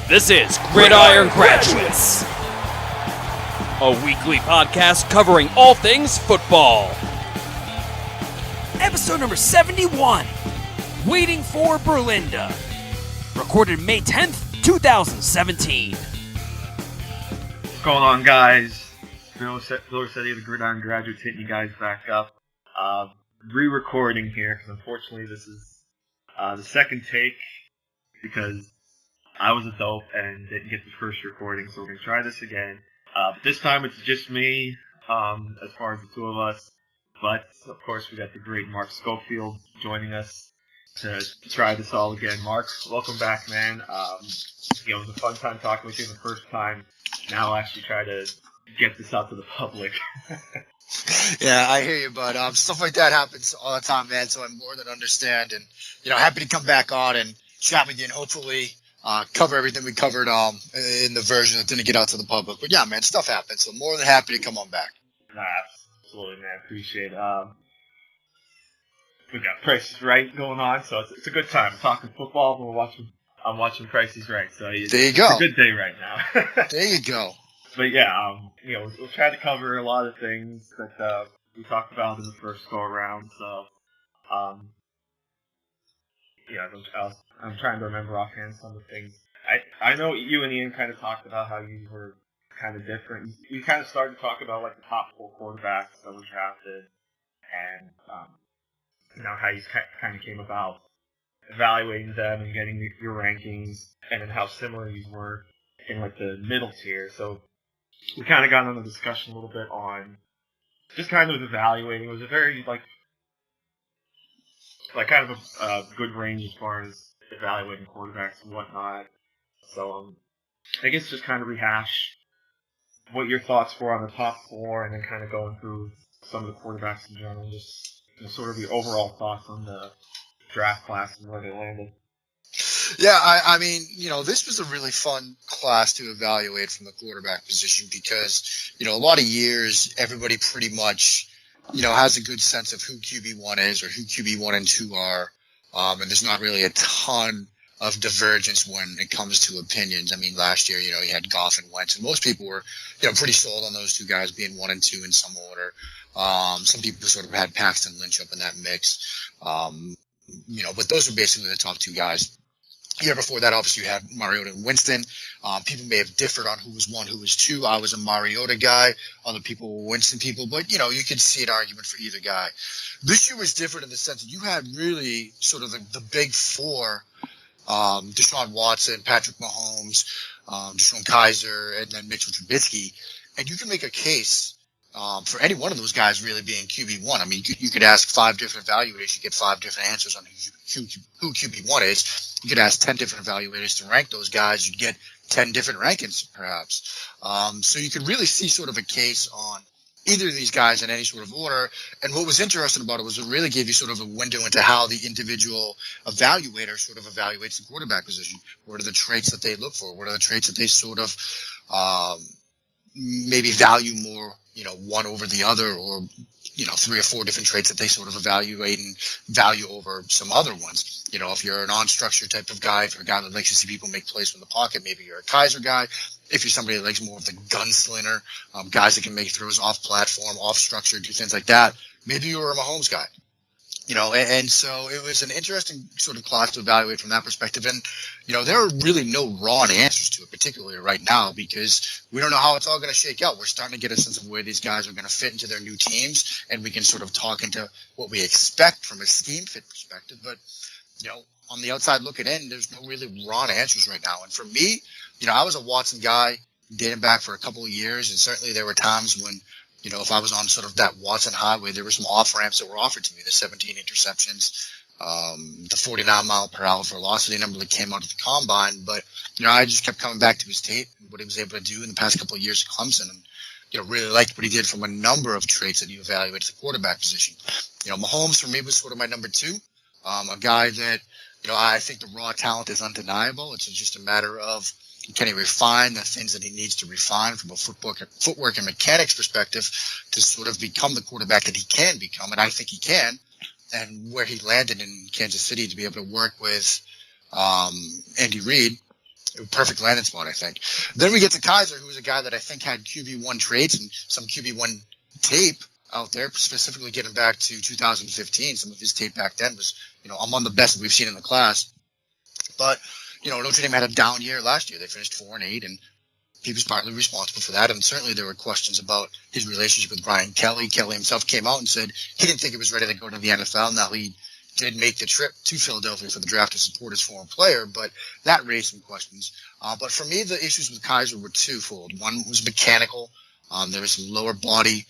This is Gridiron Graduates, a weekly podcast covering all things football. Episode number 71, Waiting for Berlinda, recorded May 10th, 2017. What's going on, guys? Miller City of the Gridiron Graduates hitting you guys back up. Re-recording here, because unfortunately this is the second take, because I was a dope and didn't get the first recording, so we're going to try this again. This time it's just me, as far as the two of us. But, of course, we got the great Mark Schofield joining us to try this all again. Mark, welcome back, man. It was a fun time talking with you the first time. Now I'll actually try to get this out to the public. Yeah, I hear you, bud. Stuff like that happens all the time, man, so I more than understand. And, happy to come back on and chat with you and hopefully cover everything we covered in the version that didn't get out to the public. But yeah, man, stuff happens. So more than happy to come on back. Absolutely, man. Appreciate it. We got Price is Right going on, so it's a good time. I'm talking football. I'm watching Price is Right. So there you go. It's a good day right now. There you go. But yeah, we'll try to cover a lot of things that we talked about in the first go around. So I'm trying to remember offhand some of the things. I know you and Ian kind of talked about how you were kind of different. You kind of started to talk about like the top 4 quarterbacks that were drafted, and how you kind of came about evaluating them and getting your rankings, and then how similar you were in like the middle tier. So we kind of got into a discussion a little bit on just kind of evaluating. It was a very like kind of a good range as far as evaluating quarterbacks and whatnot. So I guess just kind of rehash what your thoughts were on the top 4, and then kind of going through some of the quarterbacks in general, just sort of the overall thoughts on the draft class and where they landed. Yeah, I mean, this was a really fun class to evaluate from the quarterback position because, a lot of years, everybody pretty much has a good sense of who QB1 is or who QB1 and 2 are. And there's not really a ton of divergence when it comes to opinions. I mean, last year, you had Goff and Wentz, and most people were, pretty sold on those two guys being 1 and 2 in some order. Some people sort of had Paxton Lynch up in that mix. But those were basically the top 2 guys. Year before that, obviously, you had Mariota and Winston. People may have differed on who was 1, who was 2. I was a Mariota guy. Other people were Winston people. But, you could see an argument for either guy. This year was different in the sense that you had really sort of the big 4, Deshaun Watson, Patrick Mahomes, Deshaun Kaiser, and then Mitchell Trubisky. And you can make a case for any one of those guys really being QB1. I mean, you could ask 5 different evaluators. You get 5 different answers on who QB1 is. You could ask 10 different evaluators to rank those guys. You'd get 10 different rankings, perhaps. So you could really see sort of a case on either of these guys in any sort of order. And what was interesting about it was it really gave you sort of a window into how the individual evaluator sort of evaluates the quarterback position. What are the traits that they look for? What are the traits that they sort of maybe value more, one over the other, or 3 or 4 different traits that they sort of evaluate and value over some other ones. If you're a non-structured type of guy, if you're a guy that likes to see people make plays from the pocket, maybe you're a Kaiser guy. If you're somebody that likes more of the gunslinger, guys that can make throws off platform, off structure, do things like that, maybe you're a Mahomes guy. And so it was an interesting sort of class to evaluate from that perspective. And, there are really no raw answers to it, particularly right now, because we don't know how it's all going to shake out. We're starting to get a sense of where these guys are going to fit into their new teams, and we can sort of talk into what we expect from a scheme fit perspective. But, on the outside looking in, there's no really raw answers right now. And for me, I was a Watson guy dating back for a couple of years, and certainly there were times when, if I was on sort of that Watson highway, there were some off-ramps that were offered to me, the 17 interceptions, the 49-mile-per-hour velocity number that came out of the combine. But, I just kept coming back to his tape and what he was able to do in the past couple of years at Clemson, and, really liked what he did from a number of traits that you evaluate at the quarterback position. Mahomes, for me, was sort of my number 2, a guy that, I think the raw talent is undeniable. It's just a matter of, can he refine the things that he needs to refine from a footwork and mechanics perspective to sort of become the quarterback that he can become? And I think he can. And where he landed in Kansas City to be able to work with Andy Reid perfect landing spot, I think. Then we get to Kaiser, who was a guy that I think had QB1 traits and some QB1 tape out there, specifically getting back to 2015. Some of his tape back then was, among the best that we've seen in the class. But, Notre Dame had a down year last year. They finished 4-8, and he was partly responsible for that. And certainly there were questions about his relationship with Brian Kelly. Kelly himself came out and said he didn't think he was ready to go to the NFL. Now, he did make the trip to Philadelphia for the draft to support his former player, but that raised some questions. But for me, the issues with Kaiser were twofold. One was mechanical. There was some lower body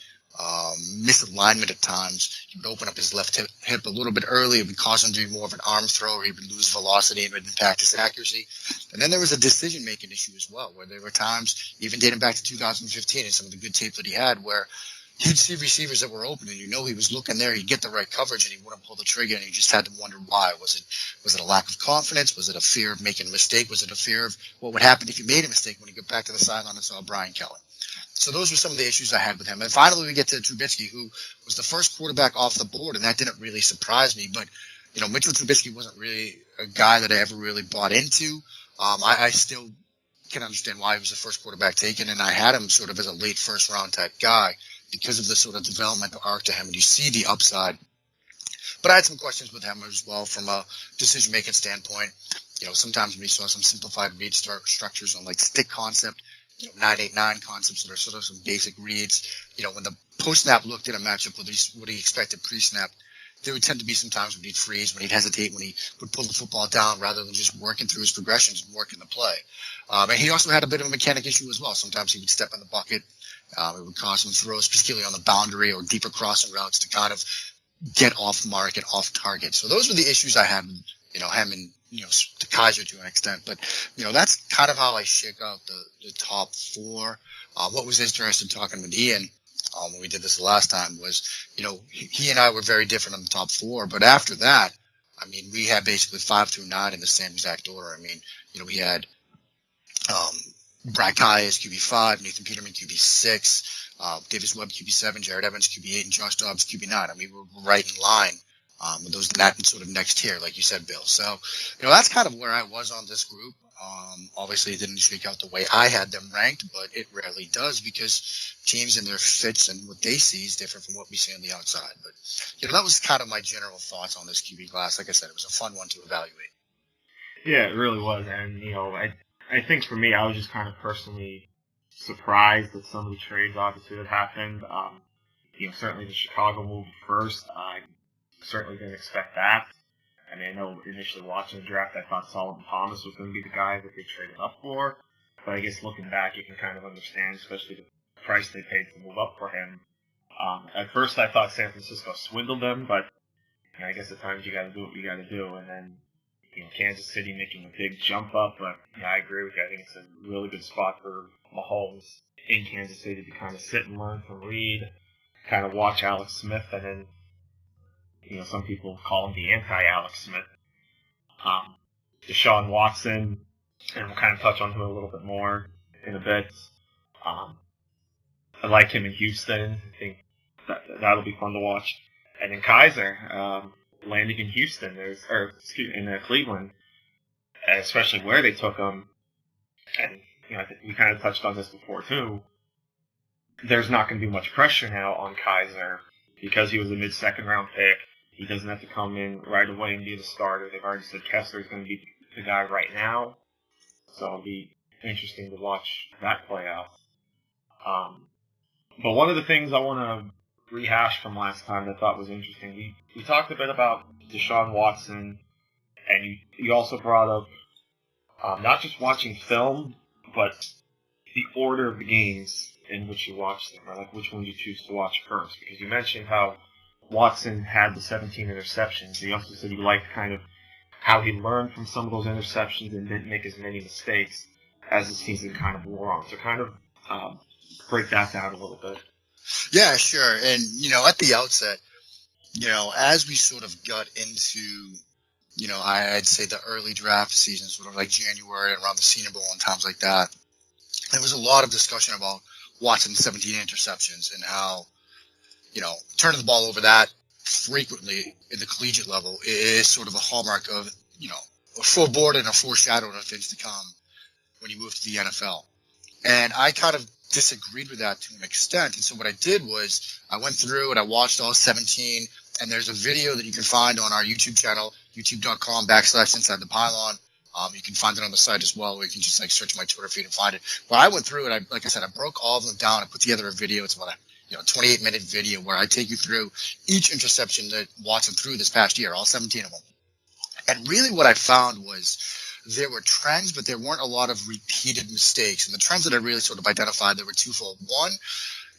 misalignment at times. He would open up his left hip a little bit early. It would cause him to be more of an arm thrower. He would lose velocity and would impact his accuracy. And then there was a decision-making issue as well, where there were times, even dating back to 2015 and some of the good tape that he had, where he'd see receivers that were open, and he was looking there. He'd get the right coverage, and he wouldn't pull the trigger, and you just had to wonder why. Was it a lack of confidence? Was it a fear of making a mistake? Was it a fear of what would happen if you made a mistake when you get back to the sideline and saw Brian Kelly? So those were some of the issues I had with him. And finally, we get to Trubisky, who was the first quarterback off the board, and that didn't really surprise me. But, Mitchell Trubisky wasn't really a guy that I ever really bought into. I still can understand why he was the first quarterback taken, and I had him sort of as a late first-round type guy because of the sort of developmental arc to him, and you see the upside. But I had some questions with him as well from a decision-making standpoint. Sometimes when we saw some simplified read structures on like stick concept, 989 concepts that are sort of some basic reads. When the post-snap look didn't match up with what he expected pre-snap, there would tend to be some times when he'd freeze, when he'd hesitate, when he would pull the football down rather than just working through his progressions and working the play. And he also had a bit of a mechanic issue as well. Sometimes he would step in the bucket. It would cause some throws, particularly on the boundary or deeper crossing routes to kind of get off mark and off target. So those were the issues I had with, him and, to Kaiser to an extent. But, that's kind of how I shake out the top four. What was interesting talking with Ian when we did this the last time was, he and I were very different on the top four. But after that, we had basically 5 through 9 in the same exact order. We had Brad Kai as QB5, Nathan Peterman QB6, Davis Webb QB7, Jared Evans QB8, and Josh Dobbs QB9. We're right in line with those that sort of next tier, like you said, Bill. So, that's kind of where I was on this group. Obviously, it didn't shake out the way I had them ranked, but it rarely does because teams and their fits and what they see is different from what we see on the outside. But, that was kind of my general thoughts on this QB class. Like I said, it was a fun one to evaluate. Yeah, it really was. And, I think for me, I was just kind of personally surprised that some of the trades obviously that happened. Certainly the Chicago move first. I certainly didn't expect that. I know initially watching the draft, I thought Solomon Thomas was going to be the guy that they traded up for. But I guess looking back, you can kind of understand, especially the price they paid to move up for him. At first, I thought San Francisco swindled them, but I guess at times you got to do what you got to do. And then Kansas City making a big jump up, but I agree with you. I think it's a really good spot for Mahomes in Kansas City to kind of sit and learn from Reed, kind of watch Alex Smith, and then some people call him the anti-Alex Smith. Deshaun Watson, and we'll kind of touch on him a little bit more in a bit. I like him in Houston. I think that'll be fun to watch. And then Kaiser, landing in Houston, in Cleveland, especially where they took him. And I think we kind of touched on this before too. There's not going to be much pressure now on Kaiser because he was a mid-second round pick. He doesn't have to come in right away and be the starter. They've already said Kessler is going to be the guy right now, so it'll be interesting to watch that play out. But one of the things I want to rehash from last time that I thought was interesting, we talked a bit about Deshaun Watson, and you also brought up not just watching film, but the order of the games in which you watch them, or like which one you choose to watch first. Because you mentioned how Watson had the 17 interceptions. He also said he liked kind of how he learned from some of those interceptions and didn't make as many mistakes as the season kind of wore on. So kind of break that down a little bit. Yeah, sure. And, at the outset, as we sort of got into, I'd say the early draft season, sort of like January, around the Senior Bowl and times like that, there was a lot of discussion about Watson's 17 interceptions and how, turning the ball over that frequently in the collegiate level is sort of a hallmark of, a full board and a foreshadowing of things to come. when he moved to the NFL. And I kind of disagreed with that to an extent. And so what I did was I went through and I watched all 17. And there's a video that you can find on our YouTube channel, youtube.com/Inside the Pylon. You can find it on the site as well, or you can just like search my Twitter feed and find it. But I went through it. Like I said, I broke all of them down. I put together a video. It's about a 28-minute video where I take you through each interception that Watson threw this past year, all 17 of them. And really what I found was there were trends, but there weren't a lot of repeated mistakes. And the trends that I really sort of identified, there were twofold. One,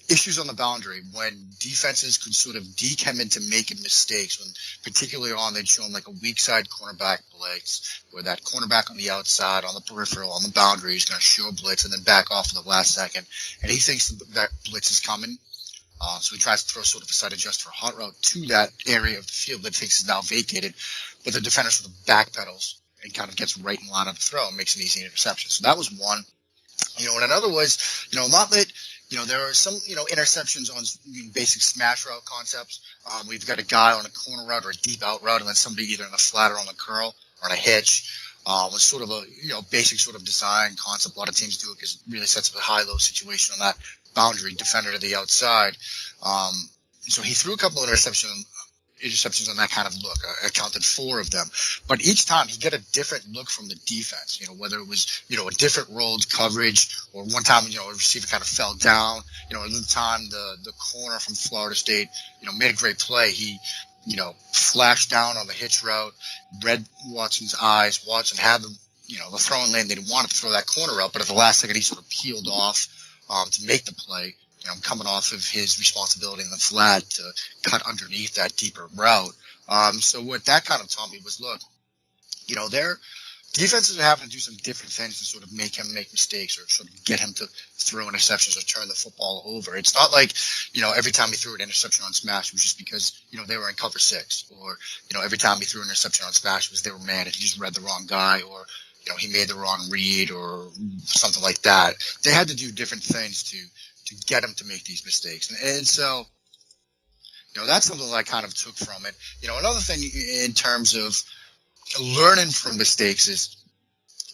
issues on the boundary when defenses could sort of deke him into making mistakes, when particularly they'd show him like a weak side cornerback blitz, where that cornerback on the outside, on the peripheral, on the boundary is going to show a blitz and then back off in the last second. And he thinks that blitz is coming. So he tries to throw sort of a side adjust for a hot route to that area of the field that he thinks is now vacated, but the defender sort of backpedals and kind of gets right in line on the throw and makes an easy interception. So that was one. And another was, not that, there are some, interceptions on basic smash route concepts. We've got a guy on a corner route or a deep out route, and then somebody either in the flat or on the curl or on a hitch. Was sort of a, basic sort of design concept. A lot of teams do it because it really sets up a high-low situation on that boundary, defender to the outside. So he threw a couple of interceptions on that kind of look. I counted 4 of them. But each time he'd get a different look from the defense, whether it was, a different rolled coverage, or one time, a receiver kind of fell down. Another time the corner from Florida State, made a great play. He, flashed down on the hitch route, read Watson's eyes. Watson had the throwing lane. They didn't want to throw that corner out, but at the last second he sort of peeled off to make the play. Coming off of his responsibility in the flat to cut underneath that deeper route. So what that kind of taught me was, look, their defenses are having to do some different things to sort of make him make mistakes or sort of get him to throw interceptions or turn the football over. It's not like, every time he threw an interception on smash was just because, they were in cover 6, or, every time he threw an interception on smash was they were mad and he just read the wrong guy, or, he made the wrong read or something like that. They had to do different things to get him to make these mistakes. And so, that's something that I kind of took from it. Another thing in terms of learning from mistakes is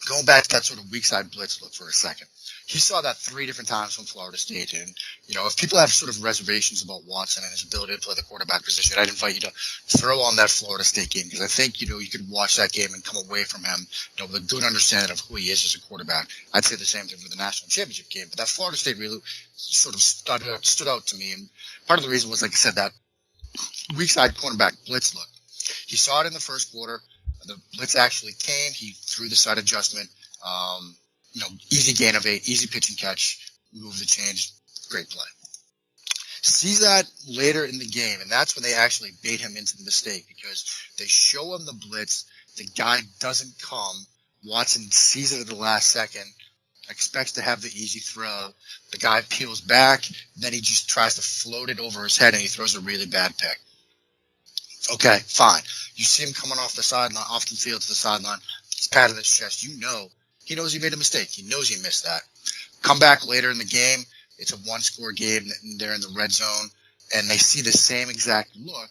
going back to that sort of weak side blitz look for a second. He saw that 3 different times from Florida State. And, if people have sort of reservations about Watson and his ability to play the quarterback position, I'd invite you to throw on that Florida State game, because I think, you could watch that game and come away from him, with a good understanding of who he is as a quarterback. I'd say the same thing for the national championship game, but that Florida State really sort of stood out to me. And part of the reason was, like I said, that weak side cornerback blitz look. He saw it in the first quarter. The blitz actually came. He threw the side adjustment. Easy gain of 8, easy pitch and catch, move the change, great play. Sees that later in the game, and that's when they actually bait him into the mistake, because they show him the blitz, the guy doesn't come, Watson sees it at the last second, expects to have the easy throw, the guy peels back, then he just tries to float it over his head and he throws a really bad pick. Okay, fine. You see him coming off the sideline, off the field to the sideline, he's patting his chest, he knows he made a mistake. He knows he missed that. Come back later in the game. It's a 1-score game. They're in the red zone, and they see the same exact look.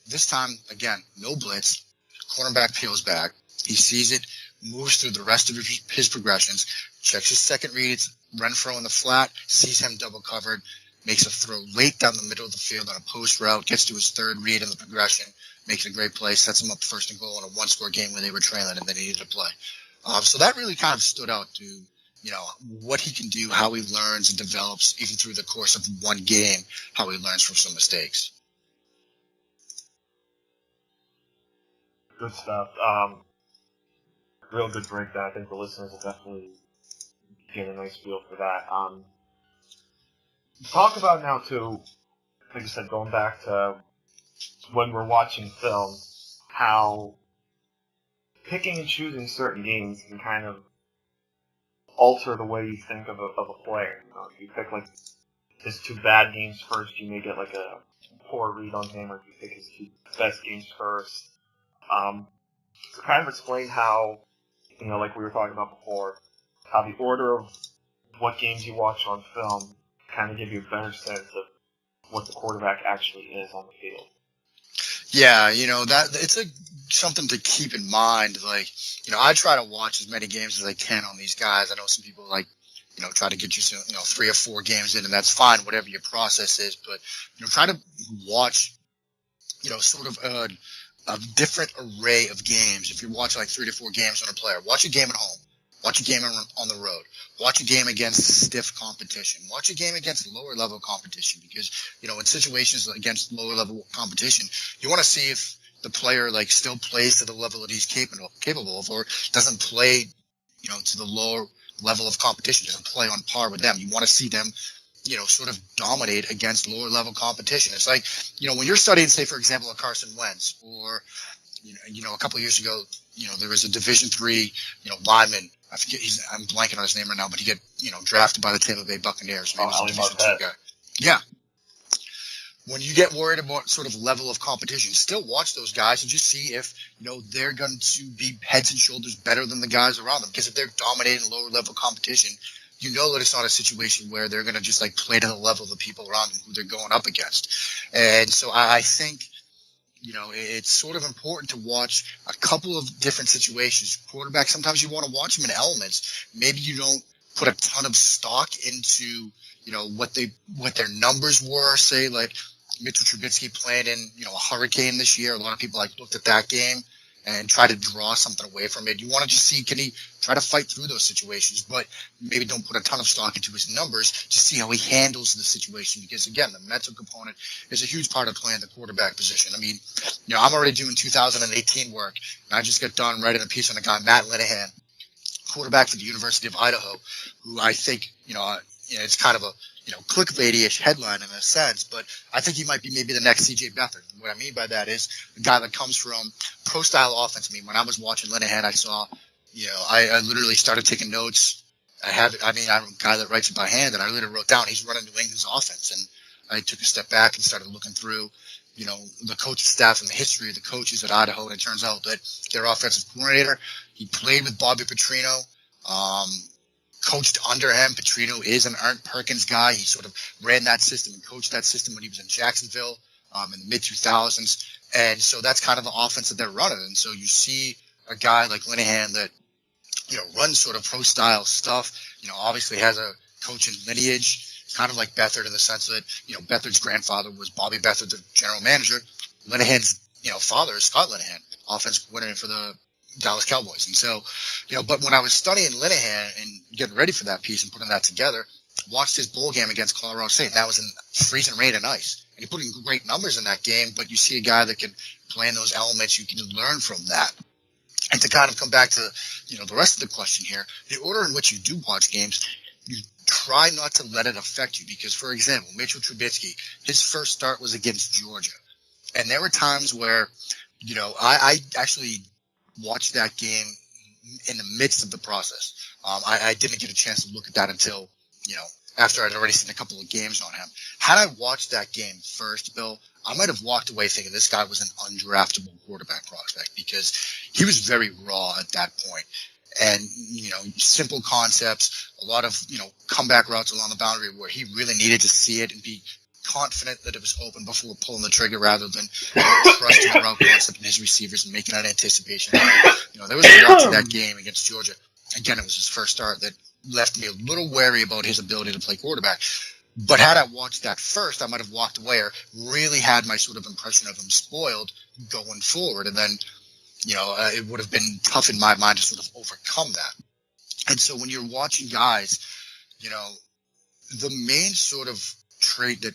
This time, again, no blitz. Cornerback peels back. He sees it, moves through the rest of his progressions, checks his second reads, Renfro in the flat, sees him double covered, makes a throw late down the middle of the field on a post route, gets to his third read in the progression, makes a great play, sets him up first and goal in a 1-score game where they were trailing and then he needed to play. So that really kind of stood out to, what he can do, how he learns and develops, even through the course of one game, how he learns from some mistakes. Good stuff. Real good breakdown. I think the listeners will definitely get a nice feel for that. Talk about now, too, like I said, going back to when we're watching film, how picking and choosing certain games can kind of alter the way you think of a player. If you pick like his 2 bad games first, you may get like a poor read on him, or if you pick his 2 best games first. To kind of explain how, like we were talking about before, how the order of what games you watch on film kind of give you a better sense of what the quarterback actually is on the field. Yeah, that it's something to keep in mind. Like, I try to watch as many games as I can on these guys. I know some people try to get you some, 3 or 4 games in, and that's fine, whatever your process is. But try to watch, sort of a different array of games. If you're watching like 3 to 4 games on a player, watch a game at home, watch a game on the road, watch a game against stiff competition, watch a game against lower level competition. Because in situations against lower level competition, you want to see if the player still plays to the level that he's capable of, or doesn't play to the lower level of competition, doesn't play on par with them. You want to see them sort of dominate against lower level competition. It's like, when you're studying, say, for example, a Carson Wentz, or, a couple of years ago, there was a Division III, lineman. I forget, I'm blanking on his name right now, but he got, drafted by the Tampa Bay Buccaneers. Ali Marpet. Guy. Yeah. When you get worried about sort of level of competition, still watch those guys and just see if, they're going to be heads and shoulders better than the guys around them. Because if they're dominating lower level competition, that it's not a situation where they're going to just play to the level of the people around them who they're going up against. And so I think, it's sort of important to watch a couple of different situations. Quarterback, sometimes you want to watch them in elements. Maybe you don't put a ton of stock into, what their numbers were, say, like Mitchell Trubisky playing in, a hurricane this year. A lot of people looked at that game and try to draw something away from it. You want to just see, can he try to fight through those situations, but maybe don't put a ton of stock into his numbers to see how he handles the situation. Because again, the mental component is a huge part of playing the quarterback position. I mean, I'm already doing 2018 work, and I just got done writing a piece on a guy, Matt Linehan, quarterback for the University of Idaho, who I think, it's kind of a, clickbaity-ish headline in a sense, but I think he might be maybe the next CJ Beathard. What I mean by that is a guy that comes from pro-style offense. I mean, when I was watching Linehan, I saw, I literally started taking notes. I'm a guy that writes it by hand, and I literally wrote down he's running New England's offense. And I took a step back and started looking through, the coaching staff and the history of the coaches at Idaho, and it turns out that their offensive coordinator, he played with Bobby Petrino, coached under him. Petrino is an Arnt Perkins guy. He sort of ran that system and coached that system when he was in Jacksonville in the mid-2000s. And so that's kind of the offense that they're running. And so you see a guy like Linehan that, runs sort of pro-style stuff, obviously has a coaching lineage, kind of like Beathard in the sense that, Beathard's grandfather was Bobby Beathard, the general manager. Linehan's, father is Scott Linehan, offensive coordinator for the Dallas Cowboys. And so, but when I was studying Linehan and getting ready for that piece and putting that together, watched his bowl game against Colorado State. And that was in freezing rain and ice. And he put in great numbers in that game, but you see a guy that can play in those elements. You can learn from that. And to kind of come back to, the rest of the question here, the order in which you do watch games, you try not to let it affect you. Because, for example, Mitchell Trubisky, his first start was against Georgia. And there were times where, I actually watched that game in the midst of the process. I didn't get a chance to look at that until, after I'd already seen a couple of games on him. Had I watched that game first, Bill, I might have walked away thinking this guy was an undraftable quarterback prospect because he was very raw at that point. And, simple concepts, a lot of, comeback routes along the boundary where he really needed to see it and be confident that it was open before pulling the trigger rather than trusting the route concept in his receivers and making an anticipation. There was a lot to that game against Georgia. Again, it was his first start that left me a little wary about his ability to play quarterback. But had I watched that first, I might have walked away or really had my sort of impression of him spoiled going forward. And then, it would have been tough in my mind to sort of overcome that. And so when you're watching guys, the main sort of trait that,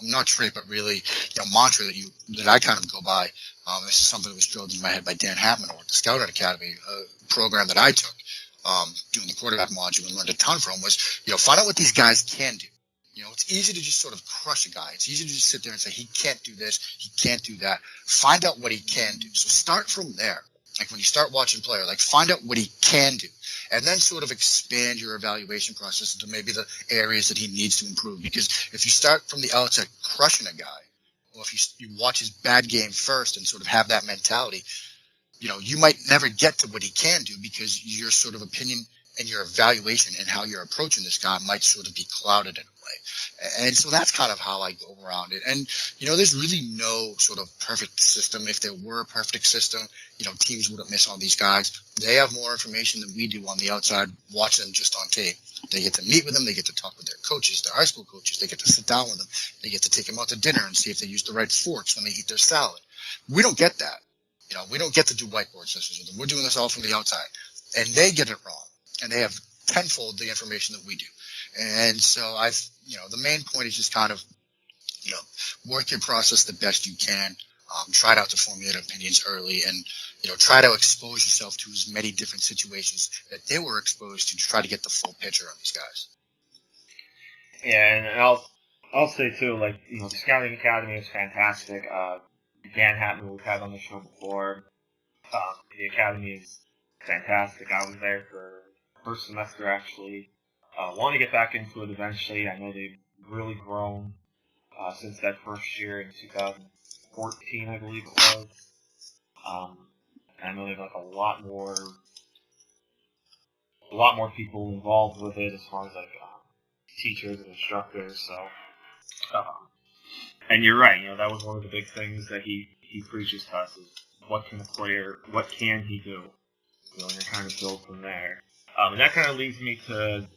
not trait, but really, mantra that I kind of go by, this is something that was drilled in my head by Dan Hatman or the Scouting Academy program that I took, doing the quarterback module and learned a ton from was, find out what these guys can do. It's easy to just sort of crush a guy. It's easy to just sit there and say, he can't do this, he can't do that. Find out what he can do. So start from there. Like when you start watching a player, find out what he can do. And then sort of expand your evaluation process into maybe the areas that he needs to improve. Because if you start from the outset crushing a guy, or if you watch his bad game first and sort of have that mentality, you might never get to what he can do because your sort of opinion and your evaluation and how you're approaching this guy might sort of be clouded in a way. And so that's kind of how I go around it. And, there's really no sort of perfect system. If there were a perfect system, teams wouldn't miss on these guys. They have more information than we do on the outside, watching them just on tape. They get to meet with them. They get to talk with their coaches, their high school coaches. They get to sit down with them. They get to take them out to dinner and see if they use the right forks when they eat their salad. We don't get that. We don't get to do whiteboard sessions with them. We're doing this all from the outside. And they get it wrong. And they have tenfold the information that we do. And so the main point is just kind of, work your process the best you can. Try not to formulate opinions early and, try to expose yourself to as many different situations that they were exposed to try to get the full picture on these guys. Yeah, and I'll say too, the Scouting Academy is fantastic. Dan Hatton, we've had on the show before. The Academy is fantastic. I was there for first semester actually. Want to get back into it eventually. I know they've really grown since that first year in 2014, I believe it was. I know they've a lot more people involved with it as far as teachers and instructors. So, and you're right. That was one of the big things that he preaches to us is what can he do? And you're kind of build from there. And that kind of leads me to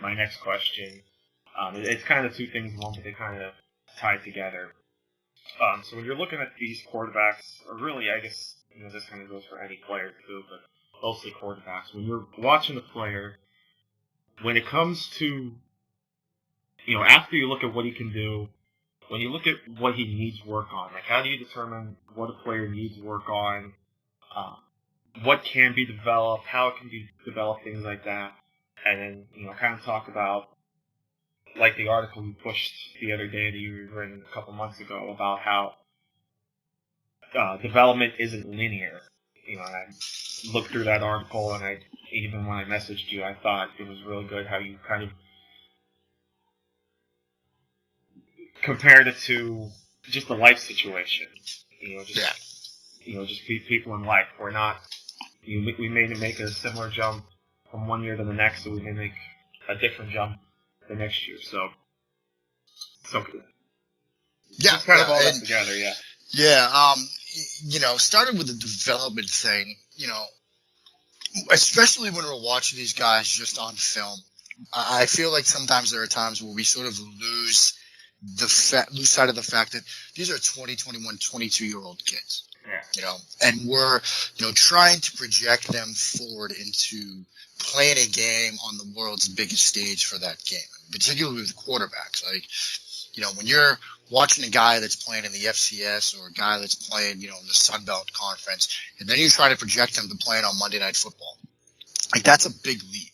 my next question. It's kind of two things in one, but they kind of tie together. So when you're looking at these quarterbacks, or really, I guess, this kind of goes for any player too, but mostly quarterbacks. When you're watching the player, when it comes to, after you look at what he can do, when you look at what he needs work on, how do you determine what a player needs work on? What can be developed, how it can be developed, things like that. And then, kind of talk about, the article you pushed the other day that you written a couple months ago about how development isn't linear. And I looked through that article, and even when I messaged you, I thought it was really good how you kind of compared it to just the life situation. Just people in life. We're not. We may make a similar jump from one year to the next, so we may make a different jump the next year. So yeah, just kind of all that together. Yeah. Yeah. Starting with the development thing, especially when we're watching these guys just on film, I feel like sometimes there are times where we sort of lose sight of the fact that these are 20, 21, 22-year-old kids. Yeah. And we're, trying to project them forward into playing a game on the world's biggest stage for that game, particularly with quarterbacks. When you're watching a guy that's playing in the FCS or a guy that's playing, in the Sun Belt Conference, and then you try to project them to playing on Monday Night Football, that's a big leap.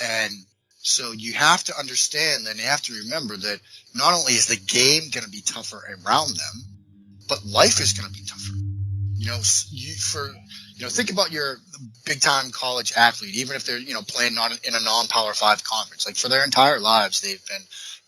And so you have to understand and you have to remember that not only is the game going to be tougher around them, but life is going to be tougher. Think about your big-time college athlete, even if they're, playing not in a non-Power 5 conference. For their entire lives, they've been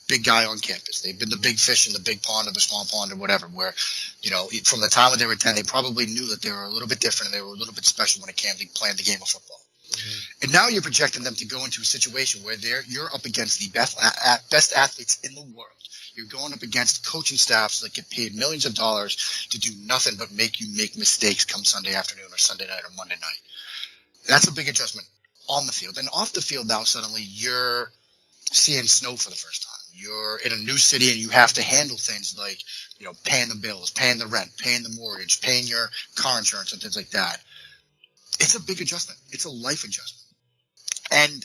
big guy on campus. They've been the big fish in the big pond or the small pond or whatever, where, from the time when they were 10, they probably knew that they were a little bit different and they were a little bit special when it came to playing the game of football. Mm-hmm. And now you're projecting them to go into a situation where you're up against the best athletes in the world. You're going up against coaching staffs that get paid millions of dollars to do nothing but make you make mistakes come Sunday afternoon or Sunday night or Monday night. That's a big adjustment on the field. And off the field now, suddenly you're seeing snow for the first time. You're in a new city and you have to handle things like, paying the bills, paying the rent, paying the mortgage, paying your car insurance and things like that. It's a big adjustment. It's a life adjustment. And,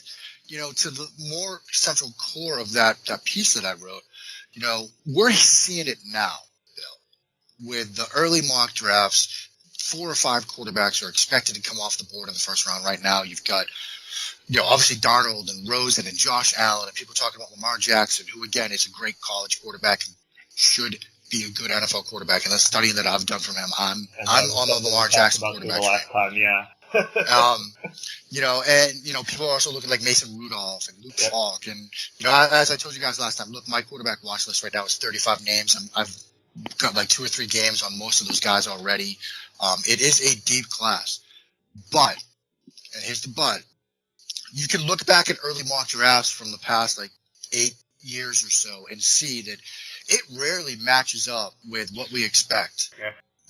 to the more central core of that piece that I wrote, we're seeing it now, Bill, with the early mock drafts. 4 or 5 quarterbacks are expected to come off the board in the first round right now. You've got, obviously Darnold and Rosen and Josh Allen and people talking about Lamar Jackson, who again is a great college quarterback and should be a good NFL quarterback. And the studying that I've done from him, I'm on the Lamar Jackson quarterback. People are also looking like Mason Rudolph and Luke Falk. And, as I told you guys last time, look, my quarterback watch list right now is 35 names. I've got 2 or 3 games on most of those guys already. It is a deep class. But, and here's the but, you can look back at early mock drafts from the past like 8 years or so and see that it rarely matches up with what we expect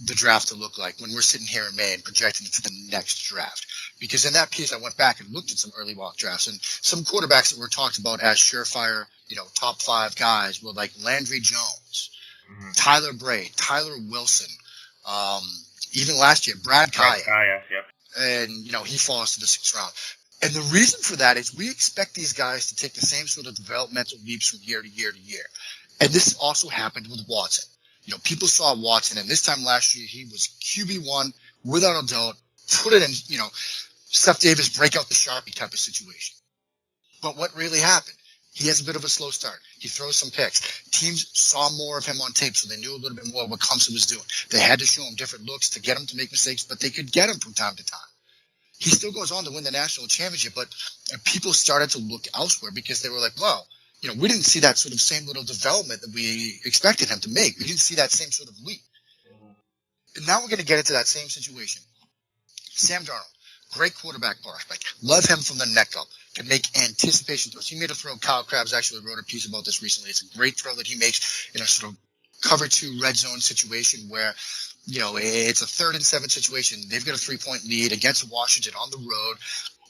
the draft to look like when we're sitting here in May and projecting it to the next draft. Because in that piece, I went back and looked at some early mock drafts, and some quarterbacks that were talked about as surefire, top 5 guys were like Landry Jones, Tyler Bray, Tyler Wilson, even last year, Brad Kaya. Yep. And, he falls to the 6th round. And the reason for that is we expect these guys to take the same sort of developmental leaps from year to year to year. And this also happened with Watson. People saw Watson, and this time last year, he was QB1 without a doubt, put it in, Steph Davis break out the Sharpie type of situation. But what really happened? He has a bit of a slow start. He throws some picks. Teams saw more of him on tape, so they knew a little bit more what Clemson was doing. They had to show him different looks to get him to make mistakes, but they could get him from time to time. He still goes on to win the national championship, but people started to look elsewhere because they were like, well, we didn't see that sort of same little development that we expected him to make. We didn't see that same sort of leap. And now we're going to get into that same situation. Sam Darnold, great quarterback prospect. Love him from the neck up. Can make anticipation throws. He made a throw. Kyle Krabs actually wrote a piece about this recently. It's a great throw that he makes in a sort of cover 2 red zone situation where, it's a 3rd and 7 situation. They've got a 3-point lead against Washington on the road.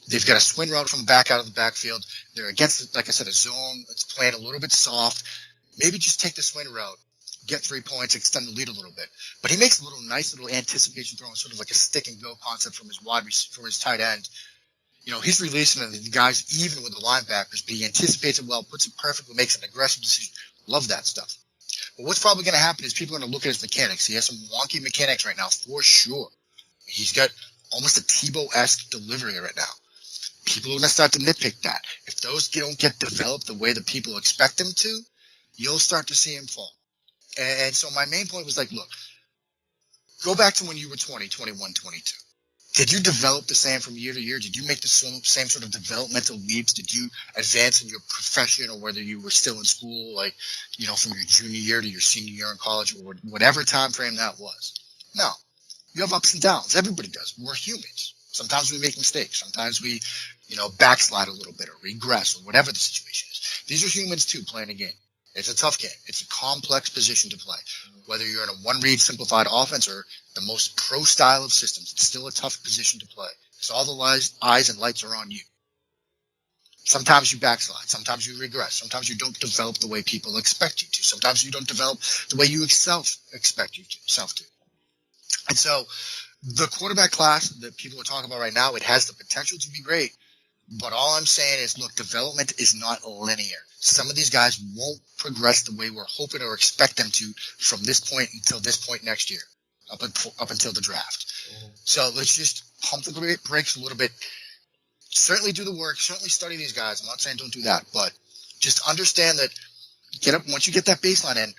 They've got a swing route from the back out of the backfield. They're against, like I said, a zone that's playing a little bit soft. Maybe just take the swing route, get 3 points, extend the lead a little bit. But he makes a nice little anticipation throw, sort of like a stick and go concept from his tight end. He's releasing the guys even with the linebackers, but he anticipates it well, puts it perfectly, makes an aggressive decision. Love that stuff. But what's probably going to happen is people are going to look at his mechanics. He has some wonky mechanics right now, for sure. He's got almost a Tebow-esque delivery right now. People are going to start to nitpick that. If those don't get developed the way that people expect them to, you'll start to see him fall. And so my main point was like, look, go back to when you were 20, 21, 22. Did you develop the same from year to year? Did you make the same sort of developmental leaps? Did you advance in your profession, or whether you were still in school, like, from your junior year to your senior year in college, or whatever time frame that was? No. You have ups and downs. Everybody does. We're humans. Sometimes we make mistakes. Sometimes we, backslide a little bit or regress or whatever the situation is. These are humans too playing a game. It's a tough game. It's a complex position to play. Whether you're in a one-read simplified offense or the most pro style of systems, it's still a tough position to play because all the eyes and lights are on you. Sometimes you backslide. Sometimes you regress. Sometimes you don't develop the way people expect you to. Sometimes you don't develop the way you expect yourself to. And so the quarterback class that people are talking about right now, it has the potential to be great. But all I'm saying is, look, development is not linear. Some of these guys won't progress the way we're hoping or expect them to from this point until this point next year, up until the draft. So let's just pump the brakes a little bit. Certainly do the work. Certainly study these guys. I'm not saying don't do that, but just understand that once you get that baseline in,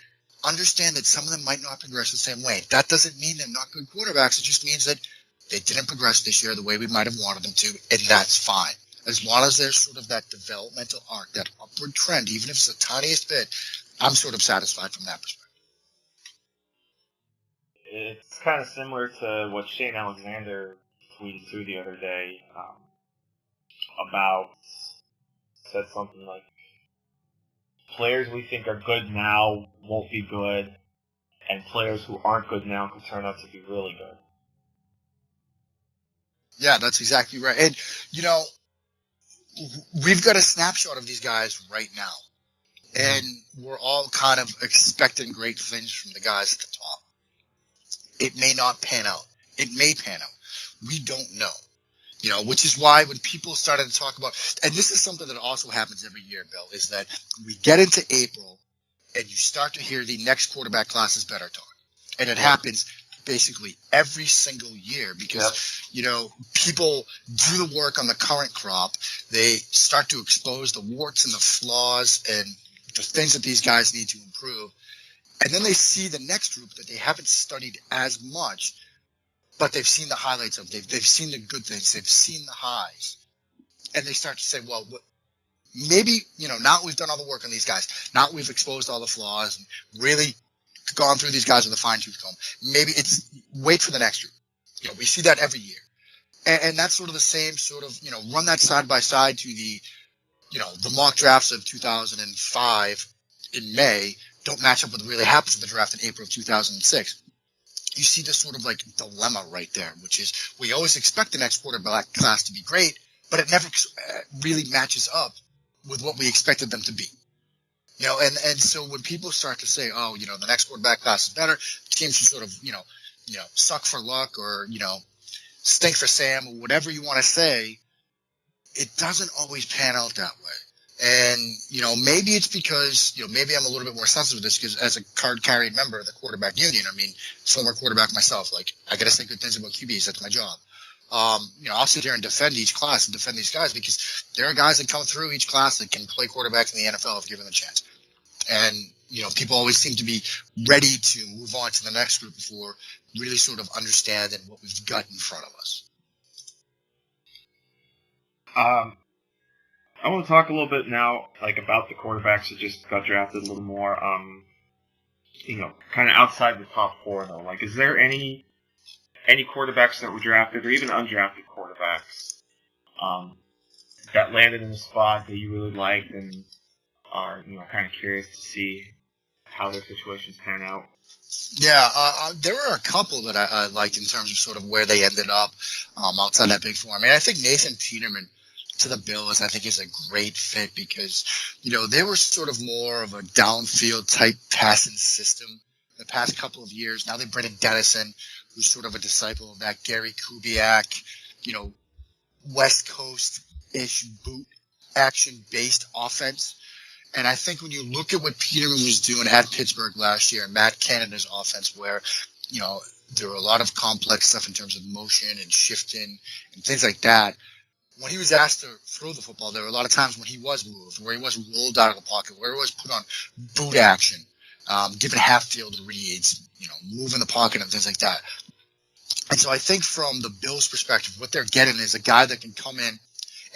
understand that some of them might not progress the same way. That doesn't mean they're not good quarterbacks. It just means that they didn't progress this year the way we might have wanted them to, and that's fine. As long as there's sort of that developmental arc, that upward trend, even if it's the tiniest bit, I'm sort of satisfied from that perspective. It's kind of similar to what Shane Alexander tweeted too the other day said something like, players we think are good now won't be good, and players who aren't good now could turn out to be really good. Yeah, that's exactly right. And, we've got a snapshot of these guys right now, and we're all kind of expecting great things from the guys at the top. It may not pan out. It may pan out. We don't know, which is why when people started to talk about, and this is something that also happens every year, Bill, is that we get into April and you start to hear the next quarterback class is better talk. And it happens basically every single year because, people do the work on the current crop. They start to expose the warts and the flaws and the things that these guys need to improve. And then they see the next group that they haven't studied as much, but they've seen the highlights of. They've seen the good things. They've seen the highs. And they start to say, well, maybe, now we've done all the work on these guys. Now we've exposed all the flaws and really gone through these guys with a fine-tooth comb. Maybe it's wait for the next group. We see that every year. And that's sort of the same sort of, run that side by side to the mock drafts of 2005 in May don't match up with what really happens in the draft in April of 2006. You see this sort of like dilemma right there, which is we always expect the next quarterback class to be great, but it never really matches up with what we expected them to be. And so when people start to say, oh, the next quarterback class is better, teams should sort of, suck for luck or, stink for Sam or whatever you want to say, it doesn't always pan out that way. And, maybe it's because, maybe I'm a little bit more sensitive to this because as a card-carrying member of the quarterback union, former quarterback myself, I got to say good things about QBs. That's my job. I'll sit here and defend each class and defend these guys because there are guys that come through each class that can play quarterback in the NFL if given the chance. And, people always seem to be ready to move on to the next group before really sort of understanding what we've got in front of us. I want to talk a little bit now, about the quarterbacks that just got drafted a little more, kind of outside the top four, though. Is there any quarterbacks that were drafted, or even undrafted quarterbacks, that landed in a spot that you really liked and are, kind of curious to see how their situations pan out? Yeah, there were a couple that I liked in terms of sort of where they ended up outside that big four. I think Nathan Peterman to the Bills, I think, is a great fit because, they were sort of more of a downfield type passing system the past couple of years. Now they bring in Dennison, who's sort of a disciple of that Gary Kubiak, West Coast-ish boot action-based offense. And I think when you look at what Peterman was doing at Pittsburgh last year, Matt Canada's offense, where, there were a lot of complex stuff in terms of motion and shifting and things like that. When he was asked to throw the football, there were a lot of times when he was moved, where he was rolled out of the pocket, where he was put on boot action, given half-field reads, moving the pocket and things like that. And so I think from the Bills' perspective, what they're getting is a guy that can come in